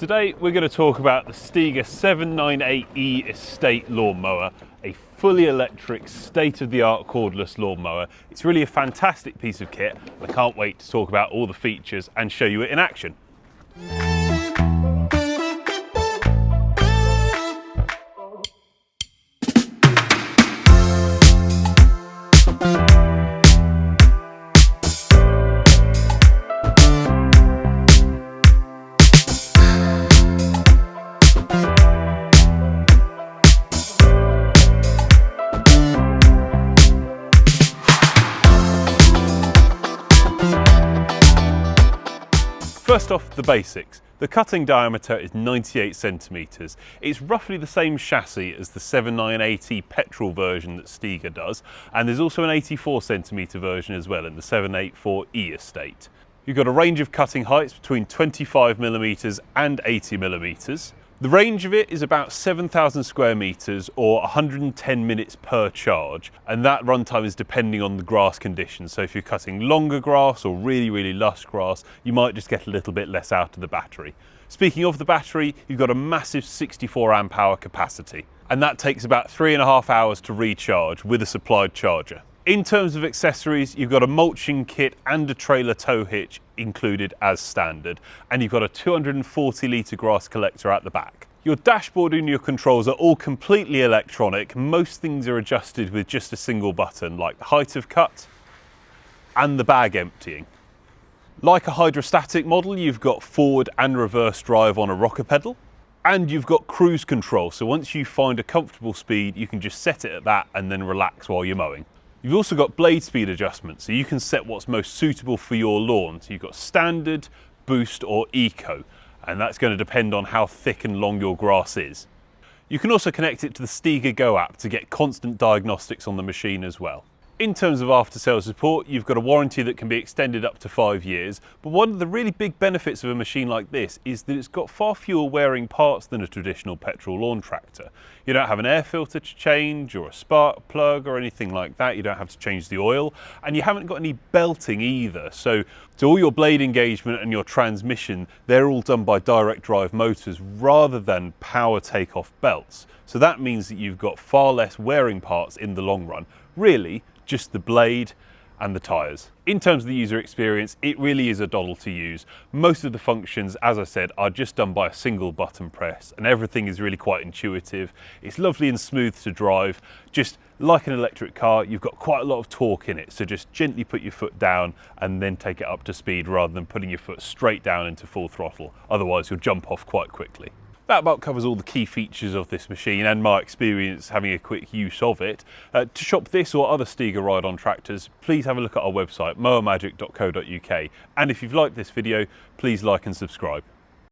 Today we're going to talk about the Stiga 798E Estate Lawnmower, a fully electric, state-of-the-art cordless lawnmower. It's really a fantastic piece of kit. I can't wait to talk about all the features and show you it in action. First off, the basics. The cutting diameter is 98 centimetres. It's roughly the same chassis as the 7980 petrol version that Stiga does, and there's also an 84 centimetre version as well in the 784E Estate. You've got a range of cutting heights between 25mm and 80mm. The range of it is about 7,000 square metres or 110 minutes per charge, and that runtime is depending on the grass conditions. So if you're cutting longer grass or really lush grass, you might just get a little bit less out of the battery. Speaking of the battery, you've got a massive 64 amp hour capacity, and that takes about 3.5 hours to recharge with a supplied charger. In terms of accessories, you've got a mulching kit and a trailer tow hitch included as standard, and you've got a 240 litre grass collector at the back. Your dashboard and your controls are all completely electronic. Most things are adjusted with just a single button, like the height of cut and the bag emptying. Like a hydrostatic model, you've got forward and reverse drive on a rocker pedal, and you've got cruise control, so once you find a comfortable speed, you can just set it at that and then relax while you're mowing. You've also got blade speed adjustments, so you can set what's most suitable for your lawn. So you've got standard, boost or eco, and that's going to depend on how thick and long your grass is. You can also connect it to the Stiga Go app to get constant diagnostics on the machine as well. In terms of after-sales support, you've got a warranty that can be extended up to 5 years, but one of the really big benefits of a machine like this is that it's got far fewer wearing parts than a traditional petrol lawn tractor. You don't have an air filter to change or a spark plug or anything like that. You don't have to change the oil, and you haven't got any belting either. So all your blade engagement and your transmission, they're all done by direct drive motors rather than power takeoff belts. So that means that you've got far less wearing parts in the long run. Really, just the blade and the tyres. In terms of the user experience, it really is a doddle to use. Most of the functions, as I said, are just done by a single button press, and everything is really quite intuitive. It's lovely and smooth to drive. Just like an electric car, you've got quite a lot of torque in it, so just gently put your foot down and then take it up to speed rather than putting your foot straight down into full throttle. Otherwise, you'll jump off quite quickly. That about covers all the key features of this machine and my experience having a quick use of it. To shop this or other Stiga ride-on tractors, please have a look at our website, mowermagic.co.uk. And if you've liked this video, please like and subscribe.